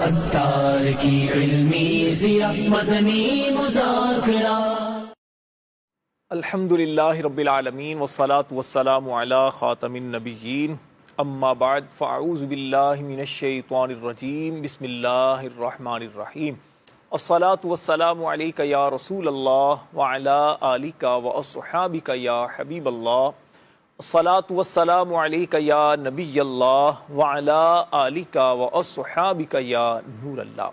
عطار کی علمی ضیا مدنی مذاکرہ۔ الحمدللہ رب العالمین والصلاة والسلام علی خاتم النبیین، اما بعد فاعوذ باللہ من الشیطان الرجیم، بسم اللہ الرحمن الرحیم۔ الصلاة والسلام علیک یا رسول اللہ وعلی آلک واصحابک یا حبیب اللہ۔ الصلاة والسلام علیک یا نبی اللہ وعلی آلک واصحابک یا نور اللہ۔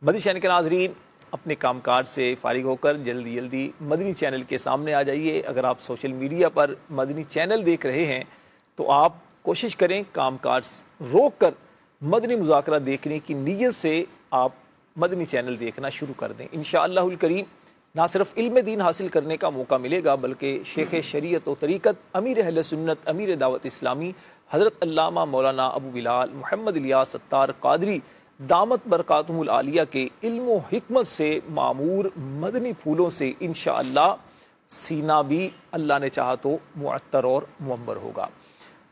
مدنی چینل کے ناظرین، اپنے کام کاج سے فارغ ہو کر جلدی جلدی مدنی چینل کے سامنے آ جائیے۔ اگر آپ سوشل میڈیا پر مدنی چینل دیکھ رہے ہیں تو آپ کوشش کریں کام کاج روک کر مدنی مذاکرہ دیکھنے کی نیت سے آپ مدنی چینل دیکھنا شروع کر دیں۔ انشاءاللہ الکریم نہ صرف علم دین حاصل کرنے کا موقع ملے گا بلکہ شیخ شریعت و طریقت، امیر اہل سنت، امیر دعوت اسلامی حضرت علامہ مولانا ابو بلال محمد الیاس ستار قادری دامت برکاتہم العالیہ کے علم و حکمت سے معمور مدنی پھولوں سے انشاءاللہ سینہ بھی اللہ نے چاہا تو معطر اور معمر ہوگا۔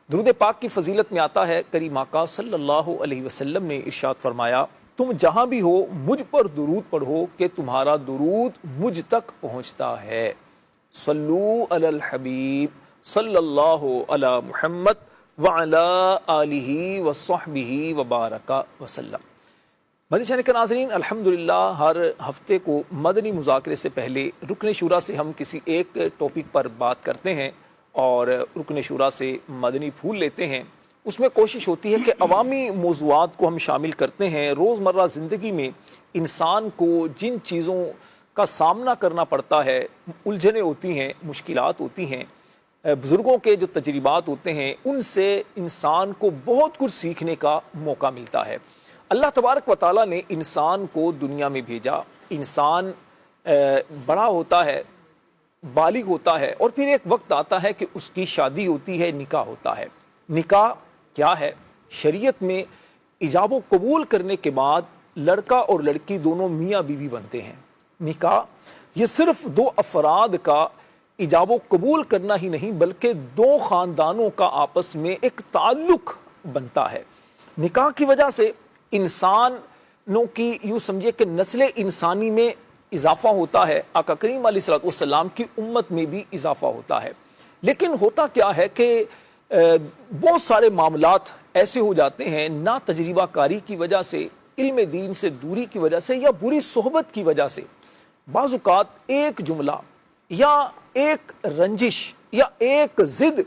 درود پاک کی فضیلت میں آتا ہے، کریم آقا صلی اللہ علیہ وسلم نے ارشاد فرمایا، تم جہاں بھی ہو مجھ پر درود پڑھو کہ تمہارا درود مجھ تک پہنچتا ہے۔ صلو علی الحبیب صلی اللہ علی محمد وعلی آلہ وصحبہ وبارک وسلم۔ مدنی چینل کے ناظرین، الحمدللہ ہر ہفتے کو مدنی مذاکرے سے پہلے رکن شورا سے ہم کسی ایک ٹاپک پر بات کرتے ہیں اور رکن شورا سے مدنی پھول لیتے ہیں۔ اس میں کوشش ہوتی ہے کہ عوامی موضوعات کو ہم شامل کرتے ہیں۔ روزمرہ زندگی میں انسان کو جن چیزوں کا سامنا کرنا پڑتا ہے، الجھنیں ہوتی ہیں، مشکلات ہوتی ہیں، بزرگوں کے جو تجربات ہوتے ہیں ان سے انسان کو بہت کچھ سیکھنے کا موقع ملتا ہے۔ اللہ تبارک و تعالیٰ نے انسان کو دنیا میں بھیجا، انسان بڑا ہوتا ہے، بالغ ہوتا ہے، اور پھر ایک وقت آتا ہے کہ اس کی شادی ہوتی ہے، نکاح ہوتا ہے۔ نکاح کیا ہے؟ شریعت میں ایجاب و قبول کرنے کے بعد لڑکا اور لڑکی دونوں میاں بیوی بنتے ہیں۔ نکاح یہ صرف دو افراد کا ایجاب و قبول کرنا ہی نہیں بلکہ دو خاندانوں کا آپس میں ایک تعلق بنتا ہے۔ نکاح کی وجہ سے انسانوں کی یوں سمجھے کہ نسل انسانی میں اضافہ ہوتا ہے، آقا کریم علیہ الصلوۃ والسلام کی امت میں بھی اضافہ ہوتا ہے۔ لیکن ہوتا کیا ہے کہ بہت سارے معاملات ایسے ہو جاتے ہیں، نہ تجربہ کاری کی وجہ سے، علم دین سے دوری کی وجہ سے یا بری صحبت کی وجہ سے، بعض اوقات ایک جملہ یا ایک رنجش یا ایک ضد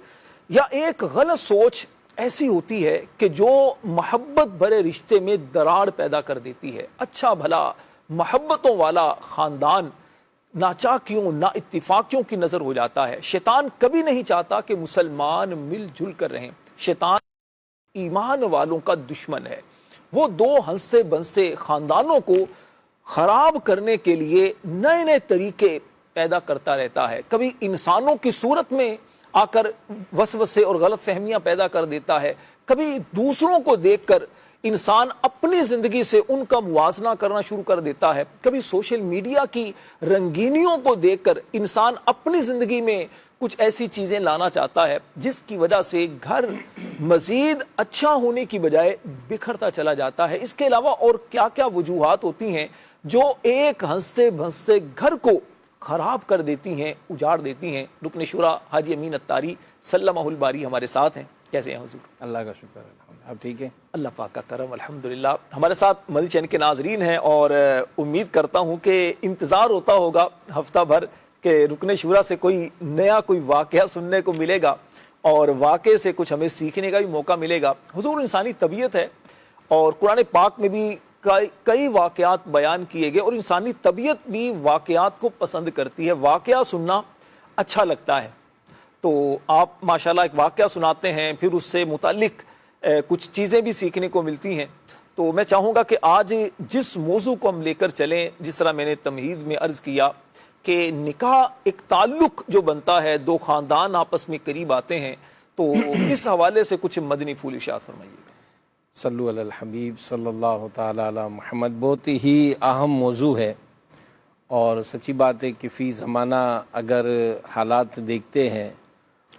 یا ایک غلط سوچ ایسی ہوتی ہے کہ جو محبت بھرے رشتے میں دراڑ پیدا کر دیتی ہے۔ اچھا بھلا محبتوں والا خاندان ناچاکیوں نا اتفاقیوں کی نظر ہو جاتا ہے۔ شیطان کبھی نہیں چاہتا کہ مسلمان مل جل کر رہیں۔ شیطان ایمان والوں کا دشمن ہے۔ وہ دو ہنستے بنستے خاندانوں کو خراب کرنے کے لیے نئے نئے طریقے پیدا کرتا رہتا ہے۔ کبھی انسانوں کی صورت میں آ کر وسوسے اور غلط فہمیاں پیدا کر دیتا ہے، کبھی دوسروں کو دیکھ کر انسان اپنی زندگی سے ان کا موازنہ کرنا شروع کر دیتا ہے، کبھی سوشل میڈیا کی رنگینیوں کو دیکھ کر انسان اپنی زندگی میں کچھ ایسی چیزیں لانا چاہتا ہے جس کی وجہ سے گھر مزید اچھا ہونے کی بجائے بکھرتا چلا جاتا ہے۔ اس کے علاوہ اور کیا کیا وجوہات ہوتی ہیں جو ایک ہنستے بھنستے گھر کو خراب کر دیتی ہیں، اجاڑ دیتی ہیں۔ رکن شورا حاجی امین اتاری سلمہ الباری ہمارے ساتھ ہیں۔ کیسے ہیں حضور؟ اللہ کا شکر ہے، آپ ٹھیک ہیں؟ اللہ پاک کا کرم الحمدللہ۔ ہمارے ساتھ مدنی چینل کے ناظرین ہیں اور امید کرتا ہوں کہ انتظار ہوتا ہوگا ہفتہ بھر کہ رکن شورا سے کوئی نیا کوئی واقعہ سننے کو ملے گا اور واقعے سے کچھ ہمیں سیکھنے کا بھی موقع ملے گا۔ حضور انسانی طبیعت ہے اور قرآن پاک میں بھی کئی واقعات بیان کیے گئے اور انسانی طبیعت بھی واقعات کو پسند کرتی ہے، واقعہ سننا اچھا لگتا ہے۔ تو آپ ماشاءاللہ ایک واقعہ سناتے ہیں، پھر اس سے متعلق کچھ چیزیں بھی سیکھنے کو ملتی ہیں۔ تو میں چاہوں گا کہ آج جس موضوع کو ہم لے کر چلیں، جس طرح میں نے تمہید میں عرض کیا کہ نکاح ایک تعلق جو بنتا ہے، دو خاندان آپس میں قریب آتے ہیں، تو اس حوالے سے کچھ مدنی پھول ارشاد فرمائیے گا۔ صلو علی الحبیب صلی اللہ تعالی علی محمد۔ بہت ہی اہم موضوع ہے اور سچی بات ہے کہ فی زمانہ اگر حالات دیکھتے ہیں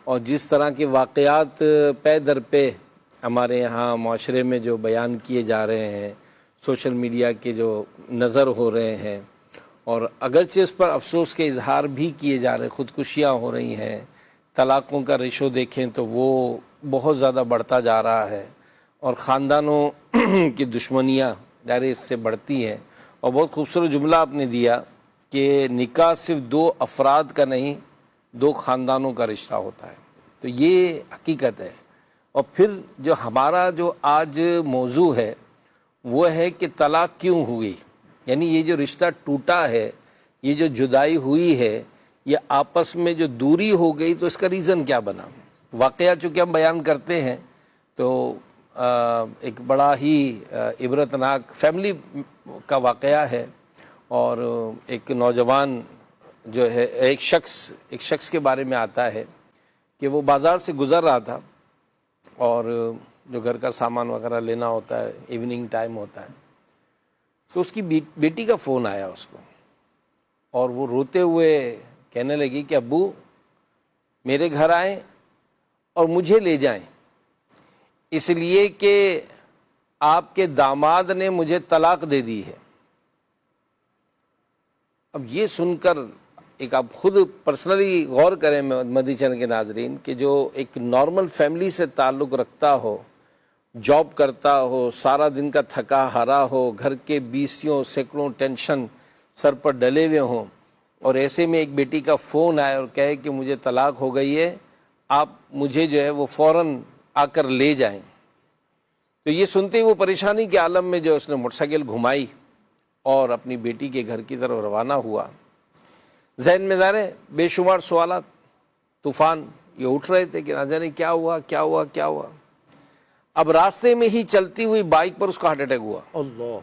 اور جس طرح کے واقعات پے در پہ ہمارے ہاں معاشرے میں جو بیان کیے جا رہے ہیں، سوشل میڈیا کے جو نظر ہو رہے ہیں، اور اگرچہ اس پر افسوس کے اظہار بھی کیے جا رہے، خودکشیاں ہو رہی ہیں، طلاقوں کا ریشو دیکھیں تو وہ بہت زیادہ بڑھتا جا رہا ہے، اور خاندانوں کی دشمنیاں ظاہر اس سے بڑھتی ہیں۔ اور بہت خوبصورت جملہ آپ نے دیا کہ نکاح صرف دو افراد کا نہیں، دو خاندانوں کا رشتہ ہوتا ہے، تو یہ حقیقت ہے۔ اور پھر جو ہمارا جو آج موضوع ہے وہ ہے کہ طلاق کیوں ہوئی، یعنی یہ جو رشتہ ٹوٹا ہے، یہ جو جدائی ہوئی ہے، یہ آپس میں جو دوری ہو گئی، تو اس کا ریزن کیا بنا۔ واقعہ چونکہ ہم بیان کرتے ہیں تو ایک بڑا ہی عبرتناک فیملی کا واقعہ ہے، اور ایک نوجوان جو ہے ایک شخص کے بارے میں آتا ہے کہ وہ بازار سے گزر رہا تھا، اور جو گھر کا سامان وغیرہ لینا ہوتا ہے، ایوننگ ٹائم ہوتا ہے، تو اس کی بیٹی کا فون آیا اس کو، اور وہ روتے ہوئے کہنے لگی کہ ابو میرے گھر آئیں اور مجھے لے جائیں، اس لیے کہ آپ کے داماد نے مجھے طلاق دے دی ہے۔ اب یہ سن کر ایک آپ خود پرسنلی غور کریں مدنی چینل کے ناظرین، کہ جو ایک نارمل فیملی سے تعلق رکھتا ہو، جاب کرتا ہو، سارا دن کا تھکا ہارا ہو، گھر کے بیسیوں سینکڑوں ٹینشن سر پر ڈلے ہوئے ہوں، اور ایسے میں ایک بیٹی کا فون آئے اور کہے کہ مجھے طلاق ہو گئی ہے، آپ مجھے جو ہے وہ فوراً آ کر لے جائیں، تو یہ سنتے ہی وہ پریشانی کے عالم میں جو اس نے موٹر سائیکل گھمائی اور اپنی بیٹی کے گھر کی طرف روانہ ہوا۔ ذہن میں ظاہر ہے بے شمار سوالات طوفان یہ اٹھ رہے تھے کہ نہ جانے کیا ہوا کیا ہوا کیا ہوا۔ اب راستے میں ہی چلتی ہوئی بائک پر اس کا ہارٹ اٹیک ہوا، اللہ،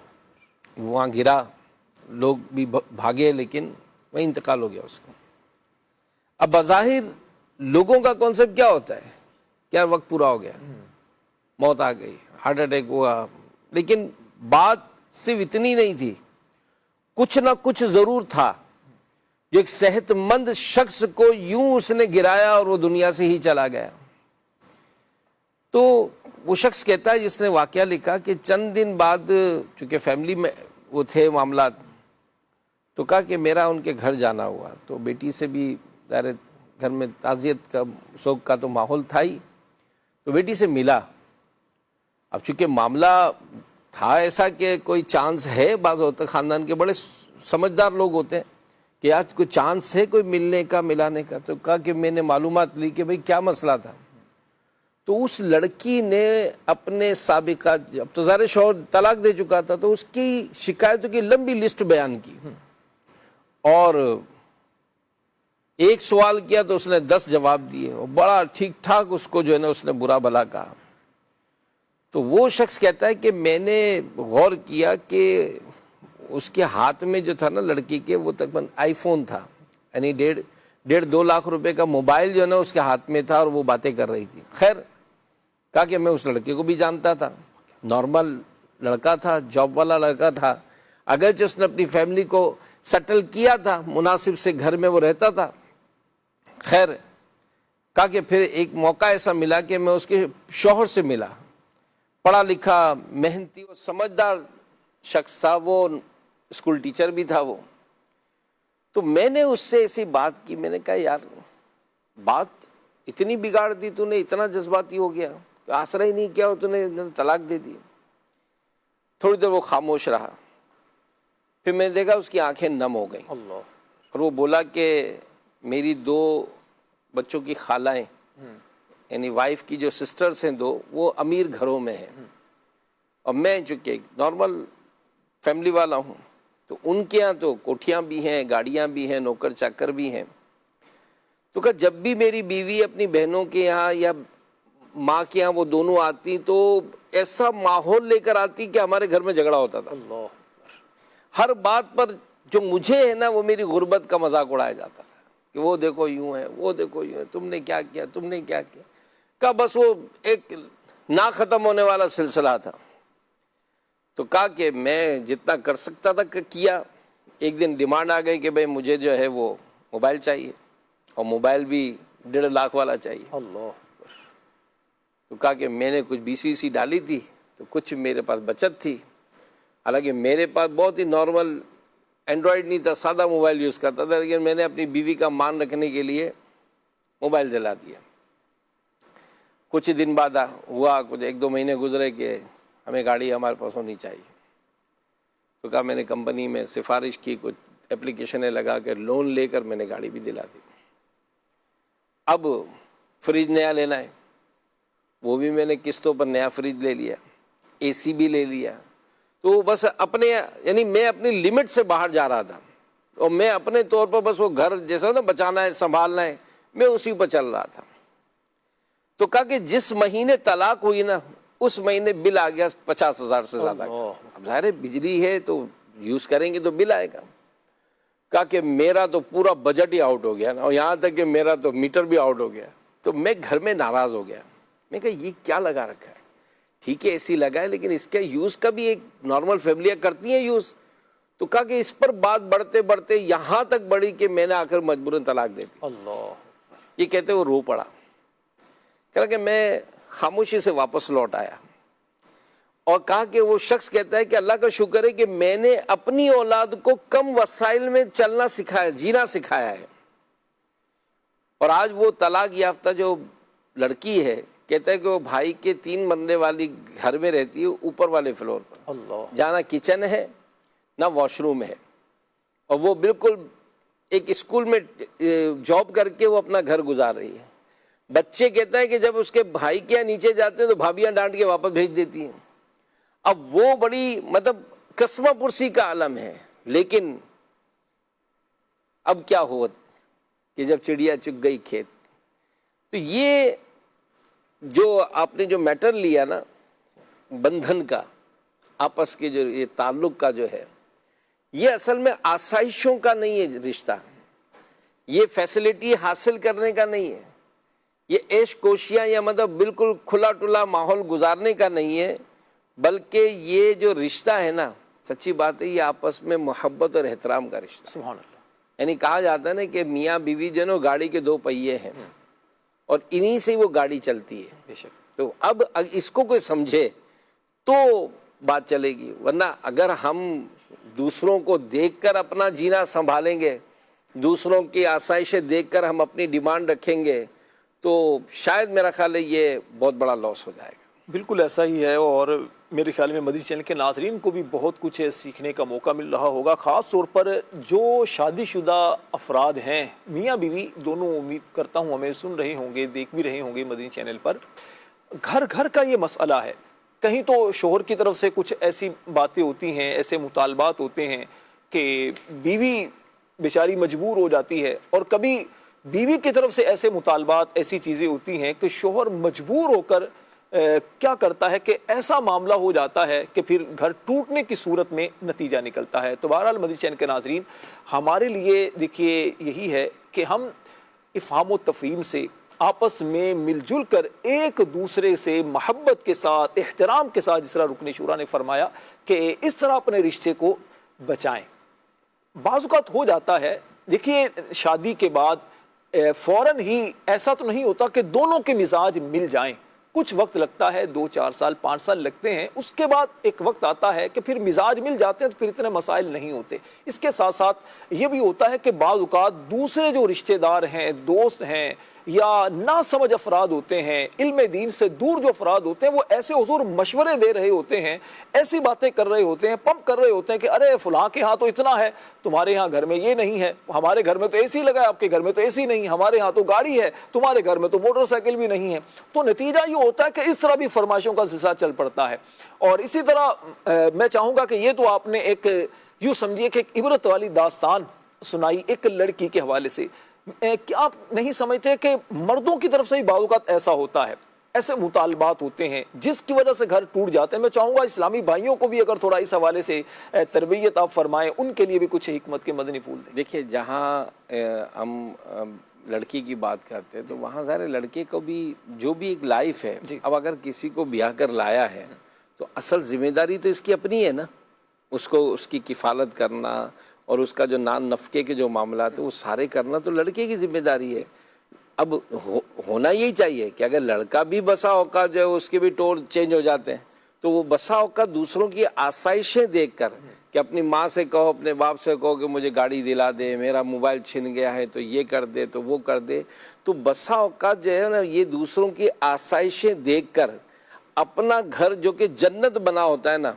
وہاں گرا، لوگ بھی بھاگے، لیکن وہیں انتقال ہو گیا اس کو۔ اب بظاہر لوگوں کا کانسیپٹ کیا ہوتا ہے کہ یار وقت پورا ہو گیا، موت آ گئی، ہارٹ اٹیک ہوا، لیکن بات صرف اتنی نہیں تھی، کچھ نہ کچھ ضرور تھا جو ایک صحت مند شخص کو یوں اس نے گرایا اور وہ دنیا سے ہی چلا گیا۔ تو وہ شخص کہتا ہے جس نے واقعہ لکھا کہ چند دن بعد چونکہ فیملی میں وہ تھے معاملات، تو کہا کہ میرا ان کے گھر جانا ہوا، تو بیٹی سے بھی ظاہر گھر میں تعزیت کا شوق کا تو ماحول تھا ہی، تو بیٹی سے ملا۔ اب چونکہ معاملہ تھا ایسا کہ کوئی چانس ہے، بعض ہوتا خاندان کے بڑے سمجھدار لوگ ہوتے ہیں کہ آج کوئی چانس ہے کوئی ملنے کا ملانے کا، تو کہا کہ میں نے معلومات لی کہ بھئی کیا مسئلہ تھا۔ تو اس لڑکی نے اپنے سابقہ، اب تو ظاہر شوہر طلاق دے چکا تھا، تو اس کی شکایتوں کی لمبی لسٹ بیان کی، اور ایک سوال کیا تو اس نے 10 جواب دیے، اور بڑا ٹھیک ٹھاک اس کو جو ہے نا اس نے برا بھلا کہا۔ تو وہ شخص کہتا ہے کہ میں نے غور کیا کہ اس کے ہاتھ میں جو تھا نا لڑکی کے، وہ تقریباً آئی فون تھا، یعنی 1.5-2 لاکھ روپے کا موبائل جو ہے نا اس کے ہاتھ میں تھا، اور وہ باتیں کر رہی تھی۔ خیر کہا کہ میں اس لڑکے کو بھی جانتا تھا، نارمل لڑکا تھا، جاب والا لڑکا تھا، اگرچہ اس نے اپنی فیملی کو سیٹل کیا تھا، مناسب سے گھر میں وہ رہتا تھا۔ خیر کہا کہ پھر ایک موقع ایسا ملا کہ میں اس کے شوہر سے ملا، پڑھا لکھا محنتی اور سمجھدار شخص تھا، وہ اسکول ٹیچر بھی تھا وہ۔ تو میں نے اس سے ایسی بات کی، میں نے کہا یار بات اتنی بگاڑ دی تو نے، اتنا جذباتی ہو گیا کہ آسرا ہی نہیں کیا اور تو نے طلاق دے دی۔ تھوڑی دیر وہ خاموش رہا، پھر میں نے دیکھا اس کی آنکھیں نم ہو گئیں، اللہ، اور وہ بولا کہ میری 2 بچوں کی خالائیں، یعنی وائف کی جو سسٹرز ہیں 2، وہ امیر گھروں میں ہیں، اور میں چونکہ ایک نارمل فیملی والا ہوں، تو ان کے ہاں تو کوٹھیاں بھی ہیں، گاڑیاں بھی ہیں، نوکر چاکر بھی ہیں۔ تو کہا جب بھی میری بیوی اپنی بہنوں کے یہاں یا ماں کے یہاں وہ دونوں آتی تو ایسا ماحول لے کر آتی کہ ہمارے گھر میں جھگڑا ہوتا تھا۔ اللہ، ہر بات پر جو مجھے ہے نا وہ میری غربت کا مذاق اڑایا جاتا تھا کہ وہ دیکھو یوں ہے، وہ دیکھو یوں ہے، تم نے کیا کیا، تم نے کیا کیا۔ کہا بس وہ ایک نہ ختم ہونے والا سلسلہ تھا۔ تو کہا کہ میں جتنا کر سکتا تھا کیا۔ ایک دن ڈیمانڈ آ گئی کہ بھئی مجھے جو ہے وہ موبائل چاہیے، اور موبائل بھی 1.5 لاکھ والا چاہیے۔ اللہ، تو کہا کہ میں نے کچھ BCC ڈالی تھی، تو کچھ میرے پاس بچت تھی، حالانکہ میرے پاس بہت ہی نارمل اینڈرائڈ نہیں تھا، سادہ موبائل یوز کرتا تھا، لیکن میں نے اپنی بیوی کا مان رکھنے کے لیے موبائل دلا دیا۔ کچھ دن بعد ہوا، کچھ 1-2 مہینے گزرے کہ ہمیں گاڑی ہمارے پاس ہونی چاہیے، تو کہا میں نے کمپنی میں سفارش کی، کچھ اپلیکیشنیں لگا کے لون لے کر میں نے گاڑی بھی دلا دی۔ اب فریج نیا لینا ہے، وہ بھی میں نے قسطوں پر نیا فریج لے لیا، اے سی بھی لے لیا۔ تو بس اپنے یعنی میں اپنی لمٹ سے باہر جا رہا تھا، اور میں اپنے طور پر بس وہ گھر جیسا نا بچانا ہے، سنبھالنا ہے، میں اسی پر چل رہا تھا۔ تو کہا کہ جس مہینے طلاق ہوئی نا، اس مہینے بل آ گیا 50,000 سے زیادہ کا۔ اب ظاہر ہے بجلی ہے تو یوز کریں گے تو بل آئے گا۔ کہا کہ میرا تو پورا بجٹ ہی آؤٹ ہو گیا نا، اور یہاں تک کہ میرا تو میٹر بھی آؤٹ ہو گیا۔ تو میں گھر میں ناراض ہو گیا، میں کہا یہ کیا لگا رکھا ہے؟ ٹھیک ہے اے سی لگا ہے، لیکن اس کا یوز کا بھی ایک نارمل فیملیاں کرتی ہیں یوز۔ تو کہا کہ اس پر بات بڑھتے بڑھتے یہاں تک بڑھی کہ میں نے آخر مجبوراً طلاق دے دی۔ اللہ، یہ کہتے وہ رو پڑا۔ کہا کہ میں خاموشی سے واپس لوٹ آیا، اور کہا کہ وہ شخص کہتا ہے کہ اللہ کا شکر ہے کہ میں نے اپنی اولاد کو کم وسائل میں چلنا سکھایا، جینا سکھایا ہے۔ اور آج وہ طلاق یافتہ جو لڑکی ہے، کہتا ہے کہ وہ بھائی کے 3 مرلے والی گھر میں رہتی ہے، اوپر والے فلور پر، اللہ، جہاں نہ کچن ہے نہ واش روم ہے، اور وہ بالکل ایک اسکول میں جاب کر کے وہ اپنا گھر گزار رہی ہے۔ بچے کہتا ہے کہ جب اس کے بھائی کے یہاں نیچے جاتے ہیں تو بھابیاں ڈانٹ کے واپس بھیج دیتی ہیں۔ اب وہ بڑی قسمہ پرسی کا عالم ہے۔ لیکن اب کیا ہوا کہ جب چڑیا چگ گئی کھیت، تو یہ جو آپ نے جو میٹر لیا نا بندھن کا، آپس کے جو یہ تعلق کا جو ہے، یہ اصل میں آسائشوں کا نہیں ہے رشتہ، یہ فیسلٹی حاصل کرنے کا نہیں ہے، یہ عیش کوشیاں یا بالکل کھلا ٹلا ماحول گزارنے کا نہیں ہے، بلکہ یہ جو رشتہ ہے نا، سچی بات ہے، یہ آپس میں محبت اور احترام کا رشتہ۔ سبحان اللہ۔ یعنی کہا جاتا ہے نا کہ میاں بیوی جو نا گاڑی کے 2 پہیے ہیں، اور انہی سے وہ گاڑی چلتی ہے۔ بے شک۔ تو اب اس کو کوئی سمجھے تو بات چلے گی، ورنہ اگر ہم دوسروں کو دیکھ کر اپنا جینا سنبھالیں گے، دوسروں کی آسائشیں دیکھ کر ہم اپنی ڈیمانڈ رکھیں گے، تو شاید میرا خیال ہے یہ بہت بڑا لاس ہو جائے گا۔ بالکل ایسا ہی ہے، اور میرے خیال میں مدنی چینل کے ناظرین کو بھی بہت کچھ سیکھنے کا موقع مل رہا ہوگا، خاص طور پر جو شادی شدہ افراد ہیں، میاں بیوی دونوں، امید کرتا ہوں ہمیں سن رہے ہوں گے، دیکھ بھی رہے ہوں گے مدنی چینل پر۔ گھر گھر کا یہ مسئلہ ہے، کہیں تو شوہر کی طرف سے کچھ ایسی باتیں ہوتی ہیں، ایسے مطالبات ہوتے ہیں کہ بیوی بیچاری مجبور ہو جاتی ہے، اور کبھی بیوی کی طرف سے ایسے مطالبات، ایسی چیزیں ہوتی ہیں کہ شوہر مجبور ہو کر کیا کرتا ہے کہ ایسا معاملہ ہو جاتا ہے کہ پھر گھر ٹوٹنے کی صورت میں نتیجہ نکلتا ہے۔ تو بہرحال مدنی چینل کے ناظرین، ہمارے لیے دیکھیے یہی ہے کہ ہم افہام و تفہیم سے آپس میں مل جل کر ایک دوسرے سے محبت کے ساتھ، احترام کے ساتھ، جس طرح رکن شورا نے فرمایا کہ اس طرح اپنے رشتے کو بچائیں۔ بعض اوقات ہو جاتا ہے، دیکھیے شادی کے بعد فوراً ہی ایسا تو نہیں ہوتا کہ دونوں کے مزاج مل جائیں، کچھ وقت لگتا ہے، 2-4 سال 5 سال لگتے ہیں، اس کے بعد ایک وقت آتا ہے کہ پھر مزاج مل جاتے ہیں تو پھر اتنے مسائل نہیں ہوتے۔ اس کے ساتھ ساتھ یہ بھی ہوتا ہے کہ بعض اوقات دوسرے جو رشتہ دار ہیں، دوست ہیں، یا نا سمجھ افراد ہوتے ہیں، علم دین سے دور جو افراد ہوتے ہیں، وہ ایسے حضور مشورے دے رہے ہوتے ہیں، ایسی باتیں کر رہے ہوتے ہیں، پمپ کر رہے ہوتے ہیں کہ ارے فلاں کے ہاں تو اتنا ہے، تمہارے ہاں گھر میں یہ نہیں ہے، ہمارے گھر میں تو اے سی لگا ہے، آپ کے گھر میں تو اے سی نہیں، ہمارے ہاں تو گاڑی ہے، تمہارے گھر میں تو موٹر سائیکل بھی نہیں ہے۔ تو نتیجہ یہ ہوتا ہے کہ اس طرح بھی فرمائشوں کا سلسلہ چل پڑتا ہے۔ اور اسی طرح میں چاہوں گا کہ یہ تو آپ نے ایک یوں سمجھیے کہ ایک عبرت والی داستان سنائی ایک لڑکی کے حوالے سے۔ کیا آپ نہیں سمجھتے کہ مردوں کی طرف سے ہی بعض اوقات ایسا ہوتا ہے، ایسے مطالبات ہوتے ہیں جس کی وجہ سے گھر ٹوٹ جاتے ہیں؟ میں چاہوں گا اسلامی بھائیوں کو بھی اگر تھوڑا اس حوالے سے تربیت آپ فرمائیں، ان کے لیے بھی کچھ حکمت کے مدنی پھول دیں۔ دیکھیے، جہاں ہم لڑکی کی بات کرتے ہیں تو وہاں ظاہر لڑکے کو بھی جو بھی ایک لائف ہے، اب اگر کسی کو بیاہ کر لایا ہے تو اصل ذمہ داری تو اس کی اپنی ہے نا، اس کو اس کی کفالت کرنا اور اس کا جو نان نفقے کے جو معاملات ہیں وہ سارے کرنا تو لڑکے کی ذمہ داری ہے۔ اب ہونا یہی چاہیے کہ اگر لڑکا بھی بسا اوقات جو ہے اس کے بھی ٹور چینج ہو جاتے ہیں تو وہ بسا اوقات دوسروں کی آسائشیں دیکھ کر کہ اپنی ماں سے کہو، اپنے باپ سے کہو کہ مجھے گاڑی دلا دے، میرا موبائل چھن گیا ہے تو یہ کر دے تو وہ کر دے، تو بسا اوقات جو ہے نا یہ دوسروں کی آسائشیں دیکھ کر اپنا گھر جو کہ جنت بنا ہوتا ہے نا،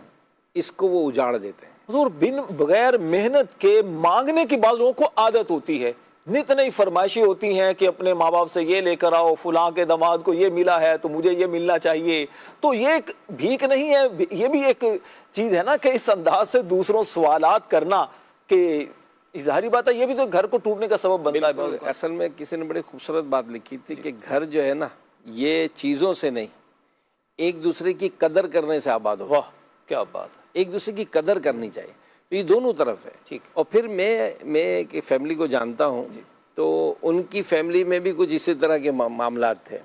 اس کو وہ اجاڑ دیتے ہیں۔ حضور بن بغیر محنت کے مانگنے کی بعض لوگوں کو عادت ہوتی ہے، نت نئی فرمائشیں ہوتی ہیں کہ اپنے ماں باپ سے یہ لے کر آؤ، فلاں کے داماد کو یہ ملا ہے تو مجھے یہ ملنا چاہیے۔ تو یہ ایک بھیک نہیں ہے، یہ بھی ایک چیز ہے نا کہ اس انداز سے دوسروں سوالات کرنا، کہ ظاہری بات ہے یہ بھی تو گھر کو ٹوٹنے کا سبب بنتا ہے۔ اصل میں کسی نے بڑی خوبصورت بات لکھی تھی کہ گھر جو ہے نا یہ چیزوں سے نہیں، ایک دوسرے کی قدر کرنے سے آباد ہو۔ واہ کیا بات ہے، ایک دوسرے کی قدر کرنی چاہیے، تو یہ دونوں طرف ہے۔ ٹھیک۔ اور پھر میں ایک فیملی کو جانتا ہوں، تو ان کی فیملی میں بھی کچھ اسی طرح کے معاملات تھے،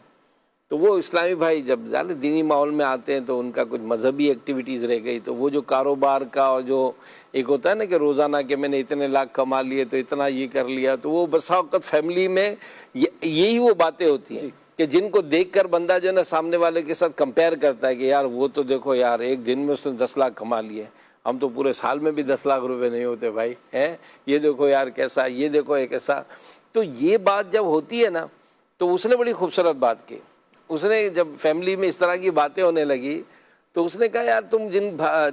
تو وہ اسلامی بھائی جب دینی ماحول میں آتے ہیں تو ان کا کچھ مذہبی ایکٹیویٹیز رہ گئی، تو وہ جو کاروبار کا اور جو ایک ہوتا ہے نا کہ روزانہ کہ میں نے اتنے لاکھ کما لیے تو اتنا یہ کر لیا، تو وہ بسا اوقات فیملی میں یہی وہ باتیں ہوتی ہیں کہ جن کو دیکھ کر بندہ جو ہے نا سامنے والے کے ساتھ کمپیئر کرتا ہے کہ یار وہ تو دیکھو یار ایک دن میں اس نے 10 لاکھ کما لیے، ہم تو پورے سال میں بھی 10 لاکھ روپے نہیں ہوتے بھائی، ہیں یہ دیکھو یار کیسا، یہ دیکھو یہ کیسا۔ تو یہ بات جب ہوتی ہے نا تو اس نے بڑی خوبصورت بات کی، اس نے جب فیملی میں اس طرح کی باتیں ہونے لگی تو اس نے کہا یار تم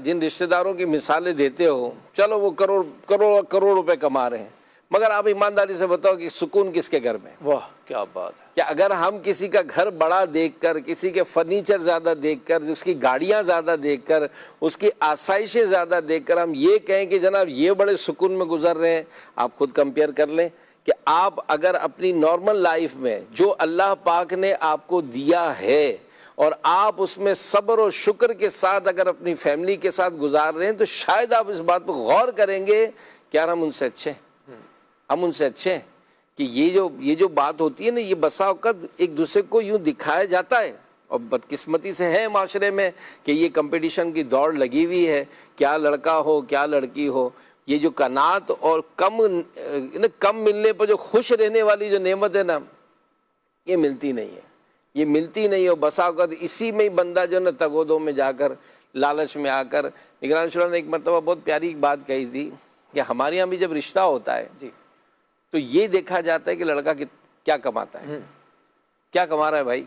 جن رشتہ داروں کی مثالیں دیتے ہو، چلو وہ کروڑ روپے کما رہے ہیں، مگر آپ ایمانداری سے بتاؤ کہ سکون کس کے گھر میں؟ واہ کیا بات ہے، کہ اگر ہم کسی کا گھر بڑا دیکھ کر، کسی کے فرنیچر زیادہ دیکھ کر، اس کی گاڑیاں زیادہ دیکھ کر، اس کی آسائشیں زیادہ دیکھ کر ہم یہ کہیں کہ جناب یہ بڑے سکون میں گزر رہے ہیں، آپ خود کمپیئر کر لیں کہ آپ اگر اپنی نارمل لائف میں جو اللہ پاک نے آپ کو دیا ہے اور آپ اس میں صبر و شکر کے ساتھ اگر اپنی فیملی کے ساتھ گزار رہے ہیں، تو شاید آپ اس بات پر غور کریں گے کہ یار ہم ان سے اچھے ہیں، ہم ان سے اچھے ہیں۔ کہ یہ جو بات ہوتی ہے نا، یہ بسا اوقات ایک دوسرے کو یوں دکھایا جاتا ہے، اور بدقسمتی سے ہے معاشرے میں کہ یہ کمپٹیشن کی دوڑ لگی ہوئی ہے، کیا لڑکا ہو کیا لڑکی ہو، یہ جو قناعت اور کم ملنے پر جو خوش رہنے والی جو نعمت ہے نا، یہ ملتی نہیں ہے، یہ ملتی نہیں ہے۔ اور بسا اوقات اسی میں ہی بندہ جو نا تگودوں میں جا کر، لالچ میں آ کر، نگران شورا نے ایک مرتبہ بہت پیاری بات کہی تھی کہ ہمارے یہاں بھی جب رشتہ ہوتا ہے تو یہ دیکھا جاتا ہے کہ لڑکا کیا کماتا ہے، کیا کما رہا ہے بھائی،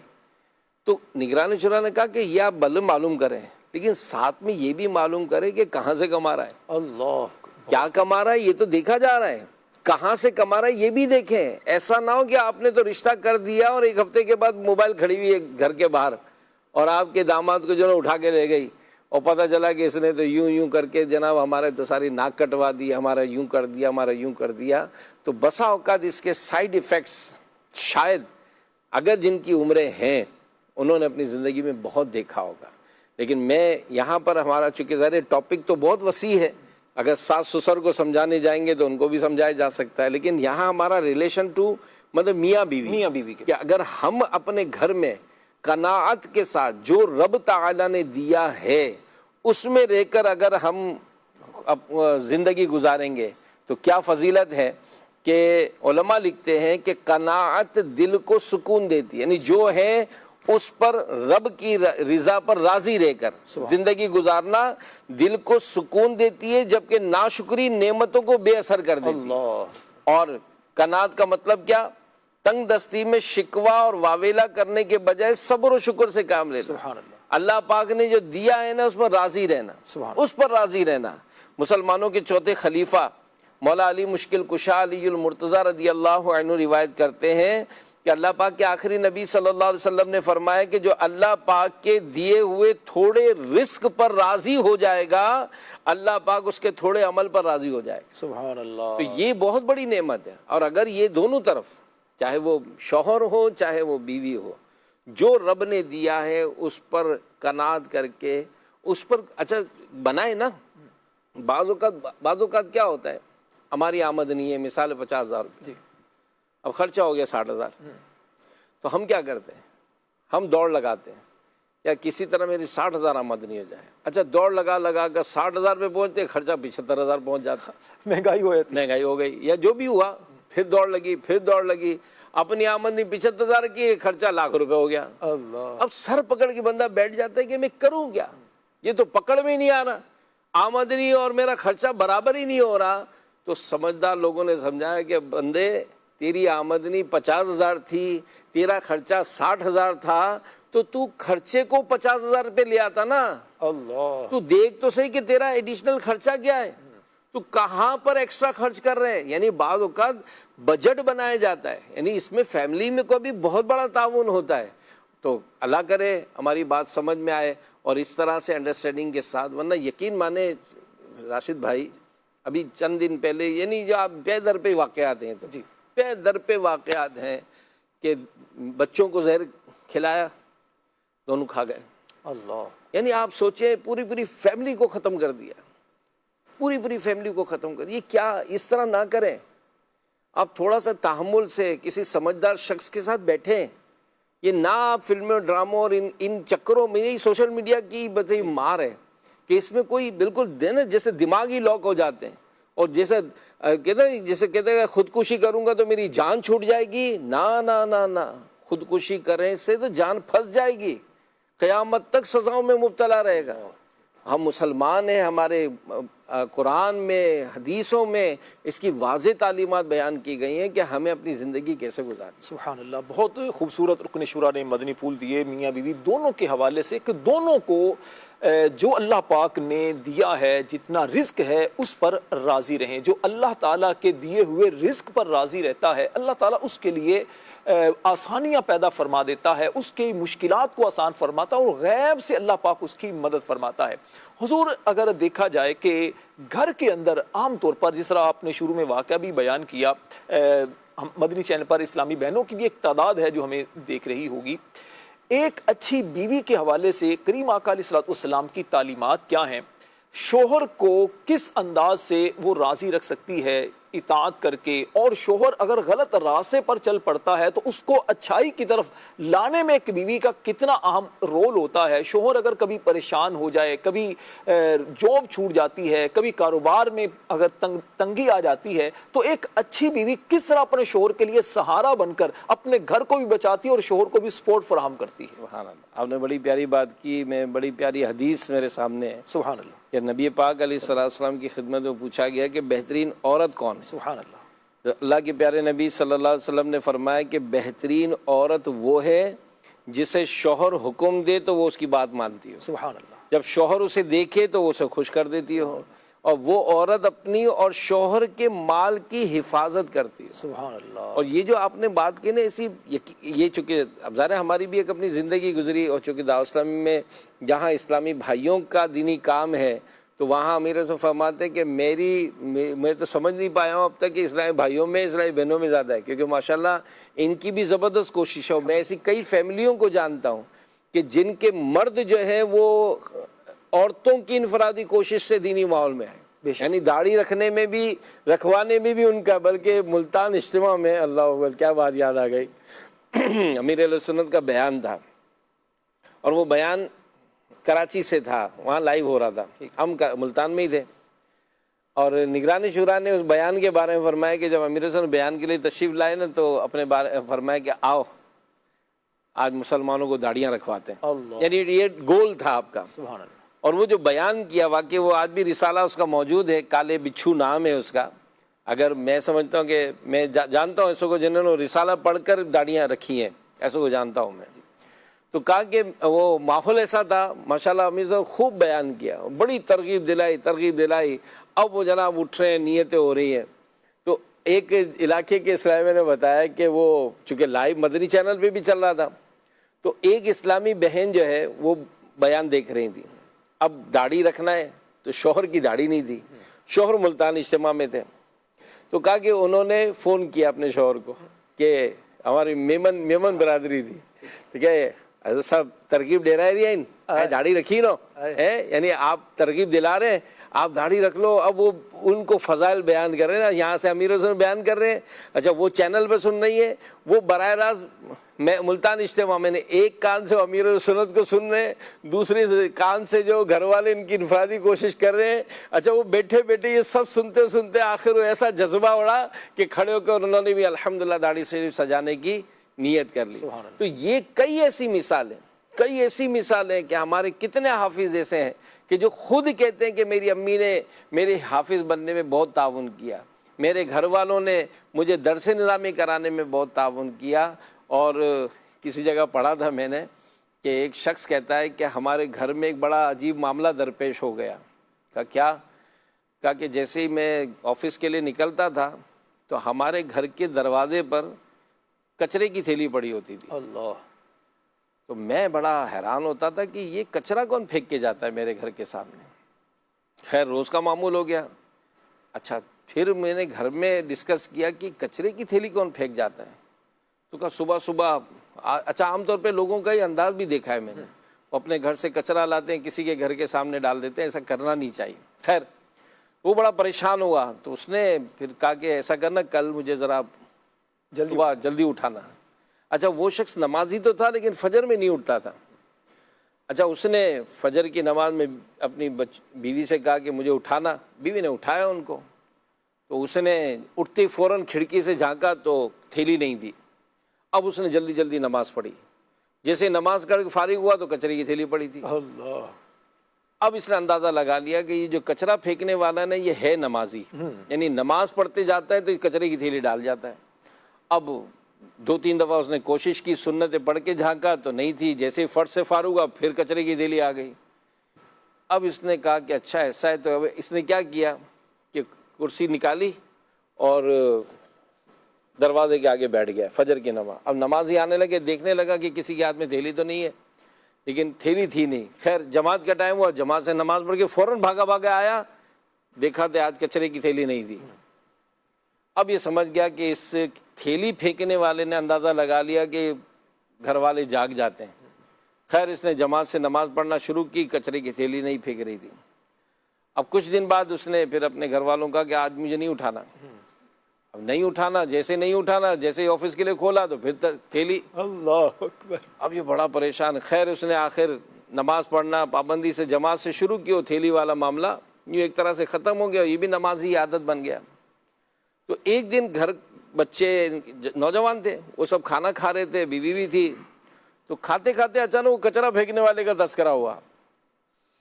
تو نگران شورا نے کہا کہ یہ آپ بھلے معلوم کریں لیکن ساتھ میں یہ بھی معلوم کریں کہ کہاں سے کما رہا ہے، اللہ کیا کما رہا ہے یہ تو دیکھا جا رہا ہے، کہاں سے کما رہا ہے یہ بھی دیکھیں۔ ایسا نہ ہو کہ آپ نے تو رشتہ کر دیا اور ایک ہفتے کے بعد موبائل کھڑی ہوئی ہے گھر کے باہر اور آپ کے داماد کو جو ہے اٹھا کے لے گئی، اور پتہ چلا کہ اس نے تو یوں کر کے جناب ہمارے تو ساری ناک کٹوا دی، ہمارا یوں کر دیا، ہمارا یوں کر دیا۔ تو بسا اوقات اس کے سائیڈ ایفیکٹس شاید اگر جن کی عمریں ہیں انہوں نے اپنی زندگی میں بہت دیکھا ہوگا، لیکن میں یہاں پر ہمارا چونکہ ظاہر ٹاپک تو بہت وسیع ہے، اگر ساس سسر کو سمجھانے جائیں گے تو ان کو بھی سمجھایا جا سکتا ہے، لیکن یہاں ہمارا ریلیشن ٹو مطلب میاں بیوی کہ اگر ہم اپنے گھر میں قناعت کے ساتھ جو رب تعالیٰ نے دیا ہے اس میں رہ کر اگر ہم زندگی گزاریں گے تو کیا فضیلت ہے کہ علماء لکھتے ہیں کہ قناعت دل کو سکون دیتی ہے، یعنی جو ہے اس پر رب کی رضا پر راضی رہ کر زندگی گزارنا دل کو سکون دیتی ہے، جبکہ ناشکری نعمتوں کو بے اثر کر دیتی ہے۔ اور قناعت کا مطلب کیا؟ تنگ دستی میں شکوہ اور واویلا کرنے کے بجائے صبر و شکر سے کام لینا، اللہ پاک نے جو دیا ہے نا اس پر راضی رہنا، اس پر راضی رہنا۔ مسلمانوں کے چوتھے خلیفہ مولا علی مشکل کشا علی المرتضیٰ رضی اللہ عنہ روایت کرتے ہیں کہ اللہ پاک کے آخری نبی صلی اللہ علیہ وسلم نے فرمایا کہ جو اللہ پاک کے دیے ہوئے تھوڑے رزق پر راضی ہو جائے گا، اللہ پاک اس کے تھوڑے عمل پر راضی ہو جائے گا۔ سبحان اللہ۔ تو یہ بہت بڑی نعمت ہے، اور اگر یہ دونوں طرف چاہے وہ شوہر ہو چاہے وہ بیوی ہو، جو رب نے دیا ہے اس پر قناعت کر کے اس پر اچھا بنائے نا۔ بعض اوقات کیا ہوتا ہے، ہماری آمدنی ہے مثال 50,000 روپے، اب خرچہ ہو گیا 60,000، تو ہم کیا کرتے ہیں، ہم دوڑ لگاتے ہیں یا کسی طرح میری 60,000 آمدنی ہو جائے، اچھا دوڑ لگا کر 60,000 پہ پہنچتے، خرچہ 75,000 پہنچ جاتا، مہنگائی ہو گئی یا جو بھی ہوا، پھر دوڑ لگی، اپنی آمدنی 75,000 کی، خرچہ 1,00,000 روپے ہو گیا۔ اب سر پکڑ کے بندہ بیٹھ جاتا ہے کہ میں کروں کیا، یہ تو پکڑ میں نہیں آ رہا، آمدنی اور میرا خرچہ برابر ہی نہیں ہو رہا۔ تو سمجھدار لوگوں نے سمجھایا کہ بندے تیری آمدنی 50,000 تھی، تیرا خرچہ 60,000 تھا، تو خرچے کو 50,000 روپے لے آتا نا۔ اللہ، تو دیکھ تو صحیح کہ تیرا ایڈیشنل خرچہ کیا ہے، تو کہاں پر ایکسٹرا خرچ کر رہے ہیں۔ یعنی بعض اوقات بجٹ بنایا جاتا ہے، یعنی اس میں فیملی میں کوئی بھی بہت بڑا تعاون ہوتا ہے۔ تو اللہ کرے ہماری بات سمجھ میں آئے اور اس طرح سے انڈرسٹینڈنگ کے ساتھ، ورنہ یقین مانے راشد بھائی، ابھی چند دن پہلے، یعنی جو آپ پے در پہ واقعات ہیں، تو جی، پے در پہ واقعات ہیں کہ بچوں کو زہر کھلایا، دونوں کھا گئے۔ اللہ، یعنی آپ سوچیں پوری فیملی کو ختم کر دیا، پوری فیملی کو ختم کر دیا۔ یہ کیا، اس طرح نہ کریں۔ آپ تھوڑا سا تحمل سے کسی سمجھدار شخص کے ساتھ بیٹھیں، یہ نہ آپ فلموں ڈراموں اور ان چکروں میں، یہی سوشل میڈیا کی بتائی مار ہے کہ اس میں کوئی بالکل دینا جیسے دماغی لاک ہو جاتے ہیں، اور جیسے کہتے ہیں خودکشی کروں گا تو میری جان چھوٹ جائے گی۔ نہ، خودکشی کریں سے تو جان پھنس جائے گی، قیامت تک سزاؤں میں مبتلا رہے گا۔ ہم مسلمان ہیں، ہمارے قرآن میں، حدیثوں میں اس کی واضح تعلیمات بیان کی گئی ہیں کہ ہمیں اپنی زندگی کیسے گزاریں۔ سبحان اللہ، بہت خوبصورت رکن شورا نے مدنی پھول دیے میاں بیوی دونوں کے حوالے سے، کہ دونوں کو جو اللہ پاک نے دیا ہے، جتنا رزق ہے اس پر راضی رہیں۔ جو اللہ تعالیٰ کے دیے ہوئے رزق پر راضی رہتا ہے، اللہ تعالیٰ اس کے لیے آسانیاں پیدا فرما دیتا ہے، اس کی مشکلات کو آسان فرماتا ہے، اور غیب سے اللہ پاک اس کی مدد فرماتا ہے۔ حضور، اگر دیکھا جائے کہ گھر کے اندر عام طور پر، جس طرح آپ نے شروع میں واقعہ بھی بیان کیا، ہم مدنی چینل پر اسلامی بہنوں کی بھی ایک تعداد ہے جو ہمیں دیکھ رہی ہوگی، ایک اچھی بیوی کے حوالے سے کریم آقا علیہ الصلوۃ والسلام کی تعلیمات کیا ہیں؟ شوہر کو کس انداز سے وہ راضی رکھ سکتی ہے اطاعت کر کے، اور شوہر اگر غلط راستے پر چل پڑتا ہے تو اس کو اچھائی کی طرف لانے میں ایک بیوی کا کتنا اہم رول ہوتا ہے۔ شوہر اگر کبھی پریشان ہو جائے، کبھی جاب چھوٹ جاتی ہے، کبھی کاروبار میں اگر تنگی آ جاتی ہے، تو ایک اچھی بیوی کس طرح اپنے شوہر کے لیے سہارا بن کر اپنے گھر کو بھی بچاتی ہے اور شوہر کو بھی سپورٹ فراہم کرتی ہے۔ سبحان اللہ، آپ نے بڑی پیاری بات کی، میں بڑی پیاری حدیث میرے سامنے ہے سبحان اللہ، کہ نبی پاک علیہ السلام کی خدمت میں پوچھا گیا کہ بہترین عورت کون ہے؟ سبحان اللہ، تو اللہ کے پیارے نبی صلی اللہ علیہ وسلم نے فرمایا کہ بہترین عورت وہ ہے جسے شوہر حکم دے تو وہ اس کی بات مانتی ہو، سبحان اللہ، جب شوہر اسے دیکھے تو وہ اسے خوش کر دیتی ہو، اور وہ عورت اپنی اور شوہر کے مال کی حفاظت کرتی ہے۔ سبحان اللہ، اور یہ جو آپ نے بات کی نا، یہ چونکہ اب ظاہر ہے ہماری بھی ایک اپنی زندگی گزری، اور چونکہ دعوت اسلامی میں جہاں اسلامی بھائیوں کا دینی کام ہے، تو وہاں امیر رسول فرماتے ہیں کہ میں تو سمجھ نہیں پایا ہوں اب تک کہ اسلامی بھائیوں میں اسلامی بہنوں میں زیادہ ہے، کیونکہ ماشاءاللہ ان کی بھی زبردست کوشش ہے۔ میں ایسی کئی فیملیوں کو جانتا ہوں کہ جن کے مرد جو ہے وہ عورتوں کی انفرادی کوشش سے دینی ماحول میں آئے، یعنی داڑھی رکھوانے میں بھی ان کا، بلکہ ملتان اجتماع میں، اللہ اکبر، کیا بات یاد آ گئی، امیر علیہ سنت کا بیان تھا، اور وہ بیان کراچی سے تھا، وہاں لائیو ہو رہا تھا، ہم ملتان میں ہی تھے، اور نگران شورا نے اس بیان کے بارے میں فرمایا کہ جب امیر حسن بیان کے لیے تشریف لائے نا، تو اپنے بارے فرمایا کہ آؤ آج مسلمانوں کو داڑیاں رکھواتے ہیں، یعنی یہ گول تھا آپ کا۔ سبحان اللہ، اور وہ جو بیان کیا، واقعی وہ آج بھی رسالہ اس کا موجود ہے، کالے بچھو نام ہے اس کا۔ اگر میں سمجھتا ہوں کہ میں جانتا ہوں ایسوں کو جنہوں نے رسالہ پڑھ کر داڑیاں رکھی ہیں، ایسوں کو جانتا ہوں میں، تو کہا کہ وہ ماحول ایسا تھا، ماشاءاللہ امیر صاحب خوب بیان کیا، بڑی ترغیب دلائی۔ اب وہ جناب اٹھ رہے ہیں، نیتیں ہو رہی ہیں، تو ایک علاقے کے اسلامی نے بتایا کہ وہ چونکہ لائیو مدنی چینل پہ بھی چل رہا تھا، تو ایک اسلامی بہن جو ہے وہ بیان دیکھ رہی تھی۔ اب داڑھی رکھنا ہے تو شوہر کی داڑھی نہیں تھی، شوہر ملتان اجتماع میں تھے، تو کہا کہ انہوں نے فون کیا اپنے شوہر کو کہ ہماری میمن برادری تھی، تو کیا حضرت صاحب ترغیب دے رہے ہیں، داڑھی رکھی نا، یعنی آپ ترغیب دلا رہے ہیں، آپ داڑھی رکھ لو۔ اب وہ ان کو فضائل بیان کر رہے ہیں نا، یہاں سے امیر حسن بیان کر رہے ہیں، اچھا وہ چینل پہ سن رہی ہے، وہ براہ راست ملتان اجتماع میں نے ایک کان سے امیر سنت کو سن رہے ہیں، دوسرے کان سے جو گھر والے ان کی انفرادی کوشش کر رہے ہیں۔ اچھا وہ بیٹھے بیٹھے یہ سب سنتے سنتے آخر وہ ایسا جذبہ اڑا کہ کھڑے ہو کر انہوں نے بھی الحمدللہ داڑھی شریف سجانے کی نیت کر لی۔ تو یہ کئی ایسی مثالیں، کئی ایسی مثالیں ہیں کہ ہمارے کتنے حافظ ایسے ہیں کہ جو خود کہتے ہیں کہ میری امی نے میرے حافظ بننے میں بہت تعاون کیا، میرے گھر والوں نے مجھے درس نظامی کرانے میں بہت تعاون کیا۔ اور کسی جگہ پڑھا تھا میں نے کہ ایک شخص کہتا ہے کہ ہمارے گھر میں ایک بڑا عجیب معاملہ درپیش ہو گیا۔ کہا کہ جیسے ہی میں آفس کے لیے نکلتا تھا تو ہمارے گھر کے دروازے پر کچرے کی تھیلی پڑی ہوتی تھی۔ اللہ، تو میں بڑا حیران ہوتا تھا کہ یہ کچرا کون پھینک کے جاتا ہے میرے گھر کے سامنے۔ خیر روز کا معمول ہو گیا۔ اچھا پھر میں نے گھر میں ڈسکس کیا کہ کچرے کی تھیلی کون پھینک جاتا ہے، تو کہا صبح صبح، اچھا عام طور پہ لوگوں کا یہ انداز بھی دیکھا ہے میں نے، وہ اپنے گھر سے کچرا لاتے ہیں کسی کے گھر کے سامنے ڈال دیتے ہیں، ایسا کرنا نہیں چاہیے۔ خیر وہ بڑا پریشان ہوا تو اس نے پھر کہا کہ ایسا کرنا کل مجھے ذرا جلدی اٹھانا۔ اچھا وہ شخص نمازی تو تھا لیکن فجر میں نہیں اٹھتا تھا۔ اچھا اس نے فجر کی نماز میں اپنی بیوی سے کہا کہ مجھے اٹھانا، بیوی نے اٹھایا ان کو، تو اس نے اٹھتے فوراً کھڑکی سے جھانکا تو تھیلی نہیں تھی۔ اب اس نے جلدی جلدی نماز پڑھی، جیسے نماز کر کے فارغ ہوا تو کچرے کی تھیلی پڑی تھی۔ اللہ، اب اس نے اندازہ لگا لیا کہ یہ جو کچرا پھینکنے والا نا یہ ہے نمازی، یعنی نماز پڑھتے جاتا ہے تو کچرے کی تھیلی ڈال جاتا ہے۔ اب 2-3 دفعہ اس نے کوشش کی، سنتیں پڑھ کے جھانکا تو نہیں تھی، جیسے ہی فرض سے فارغ ہوا پھر کچرے کی تھیلی آ گئی۔ اب اس نے کہا کہ اچھا ایسا ہے، تو اب اس نے کیا کیا کہ کرسی نکالی اور دروازے کے آگے بیٹھ گیا فجر کی نماز۔ اب نمازی آنے لگے، دیکھنے لگا کہ کسی کے ہاتھ میں تھیلی تو نہیں ہے، لیکن تھیلی تھی نہیں۔ خیر جماعت کا ٹائم ہوا، جماعت سے نماز پڑھ کے فوراً بھاگا آیا، دیکھا تو آج کچرے کی تھیلی نہیں تھی۔ اب یہ سمجھ گیا کہ اس تھیلی پھینکنے والے نے اندازہ لگا لیا کہ گھر والے جاگ جاتے ہیں۔ خیر اس نے جماعت سے نماز پڑھنا شروع کی، کچرے کی تھیلی نہیں پھینک رہی تھی۔ اب کچھ دن بعد اس نے پھر اپنے گھر والوں کا کہ آج مجھے نہیں اٹھانا۔ اب نہیں اٹھانا، جیسے نہیں اٹھانا، جیسے ہی آفس کے لیے کھولا تو پھر تھیلی۔ اللہ اکبر۔ اب یہ بڑا پریشان۔ خیر اس نے آخر نماز پڑھنا پابندی سے جماعت سے شروع کی، تھیلی والا معاملہ یوں ایک طرح سے ختم ہو گیا، یہ بھی نمازی عادت بن گیا۔ تو ایک دن گھر بچے نوجوان تھے، وہ سب کھانا کھا رہے تھے، بیوی بھی تھی، تو کھاتے کھاتے اچانک وہ کچرا پھینکنے والے کا تذکرہ ہوا۔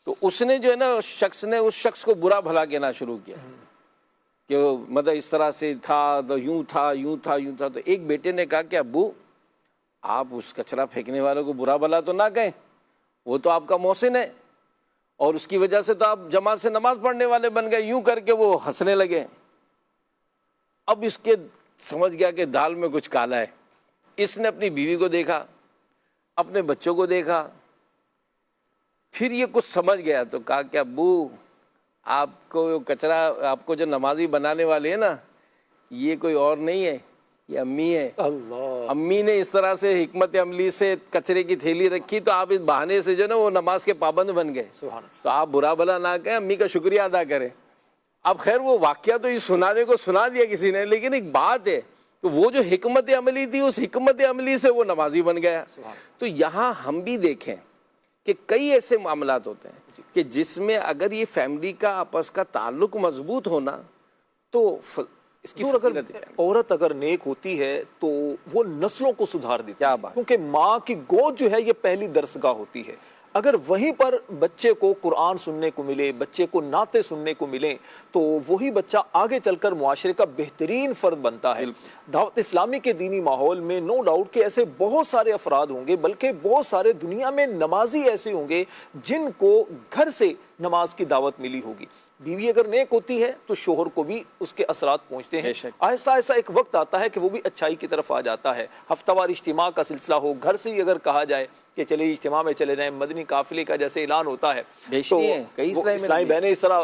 تو اس نے جو ہے نا اس شخص کو برا بھلا کہنا شروع کیا کہ مطلب اس طرح سے تھا تو یوں تھا۔ تو ایک بیٹے نے کہا کہ ابو آپ اس کچرا پھینکنے والے کو برا بھلا تو نہ کہیں، وہ تو آپ کا محسن ہے اور اس کی وجہ سے تو آپ جماعت سے نماز پڑھنے والے بن گئے۔ یوں کر کے وہ ہنسنے لگے۔ اب اس کے سمجھ گیا کہ دال میں کچھ کالا ہے۔ اس نے اپنی بیوی کو دیکھا، اپنے بچوں کو دیکھا، پھر یہ کچھ سمجھ گیا تو کہا کہ ابو آپ کو کچرا، آپ کو جو نمازی بنانے والے ہیں نا، یہ کوئی اور نہیں ہے، یہ امی ہے۔ اللہ، امی نے اس طرح سے حکمت عملی سے کچرے کی تھیلی رکھی تو آپ اس بہانے سے جو ہے نا وہ نماز کے پابند بن گئے۔ سبحان اللہ۔ تو آپ برا بھلا نہ کہیں، امی کا شکریہ ادا کریں۔ اب خیر وہ واقعہ تو یہ سنانے کو سنا دیا کسی نے، لیکن ایک بات ہے کہ وہ جو حکمت عملی تھی اس حکمت عملی سے وہ نمازی بن گیا۔ تو یہاں ہم بھی دیکھیں کہ کئی ایسے معاملات ہوتے ہیں کہ جس میں اگر یہ فیملی کا آپس کا تعلق مضبوط ہونا تو اس کی فضیلت ہے۔ عورت اگر نیک ہوتی ہے تو وہ نسلوں کو سدھار دیتی ہے، کیا بات، کیونکہ ماں کی گود جو ہے یہ پہلی درسگاہ ہوتی ہے۔ اگر وہیں پر بچے کو قرآن سننے کو ملے، بچے کو نعتیں سننے کو ملیں، تو وہی بچہ آگے چل کر معاشرے کا بہترین فرد بنتا ہے۔ دعوت اسلامی کے دینی ماحول میں نو ڈاؤٹ کہ ایسے بہت سارے افراد ہوں گے، بلکہ بہت سارے دنیا میں نمازی ایسے ہوں گے جن کو گھر سے نماز کی دعوت ملی ہوگی۔ بیوی اگر نیک ہوتی ہے تو شوہر کو بھی اس کے اثرات پہنچتے ہیں۔ آہستہ آہستہ ایک وقت آتا ہے کہ وہ بھی اچھائی کی طرف آ جاتا ہے۔ ہفتہ وار اجتماع کا سلسلہ ہو، گھر سے ہی اگر کہا جائے کہ چلے اجتماع میں چلے جائیں، مدنی قافلے کا جیسے اعلان ہوتا ہے تو اسلامی بہنیں اس طرح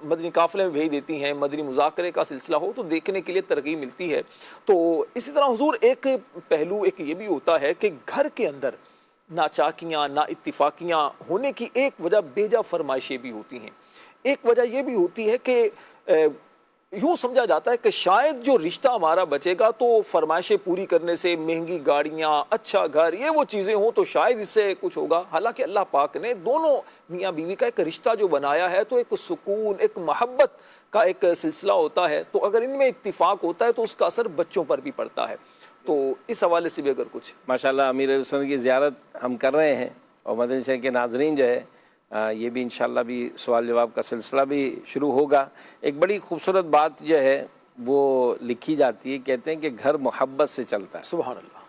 مدنی قافلے میں بھیج دیتی ہیں، مدنی مذاکرے کا سلسلہ ہو تو دیکھنے کے لیے ترغیب ملتی ہے۔ تو اسی طرح حضور ایک پہلو ایک یہ بھی ہوتا ہے کہ گھر کے اندر ناچاکیاں، نا اتفاقیاں ہونے کی ایک وجہ بیجا فرمائشیں بھی ہوتی ہیں۔ ایک وجہ یہ بھی ہوتی ہے کہ یوں سمجھا جاتا ہے کہ شاید جو رشتہ ہمارا بچے گا تو فرمائشیں پوری کرنے سے، مہنگی گاڑیاں، اچھا گھر، یہ وہ چیزیں ہوں تو شاید اس سے کچھ ہوگا۔ حالانکہ اللہ پاک نے دونوں میاں بیوی کا ایک رشتہ جو بنایا ہے تو ایک سکون، ایک محبت کا ایک سلسلہ ہوتا ہے، تو اگر ان میں اتفاق ہوتا ہے تو اس کا اثر بچوں پر بھی پڑتا ہے۔ تو اس حوالے سے بھی اگر کچھ. ماشاءاللہ امیر علیہ السلام کی زیارت ہم کر رہے ہیں، اور مدنی چینل کے ناظرین جو ہے یہ بھی انشاءاللہ بھی سوال جواب کا سلسلہ بھی شروع ہوگا. ایک بڑی خوبصورت بات جو ہے وہ لکھی جاتی ہے، کہتے ہیں کہ گھر محبت سے چلتا ہے. سبحان اللہ.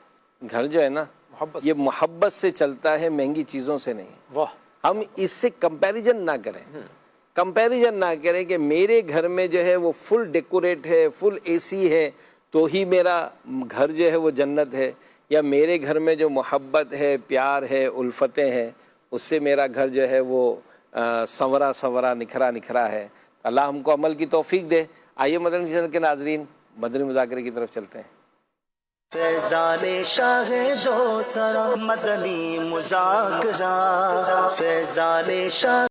گھر جو ہے نا محبت یہ محبت سے چلتا ہے، مہنگی چیزوں سے نہیں. واہ. ہم اس سے کمپیریزن نہ کریں کہ میرے گھر میں جو ہے وہ فل ڈیکوریٹ ہے، فل اے سی ہے تو ہی میرا گھر جو ہے وہ جنت ہے، یا میرے گھر میں جو محبت ہے، پیار ہے، الفتیں ہیں، اس سے میرا گھر جو ہے وہ سنورا نکھرا ہے. اللہ ہم کو عمل کی توفیق دے. آئیے مدنی چینل کے ناظرین مدنی مذاکرے کی طرف چلتے ہیں. فیضان شاہ دو سرا مدنی مذاکرہ، فیضان شاہ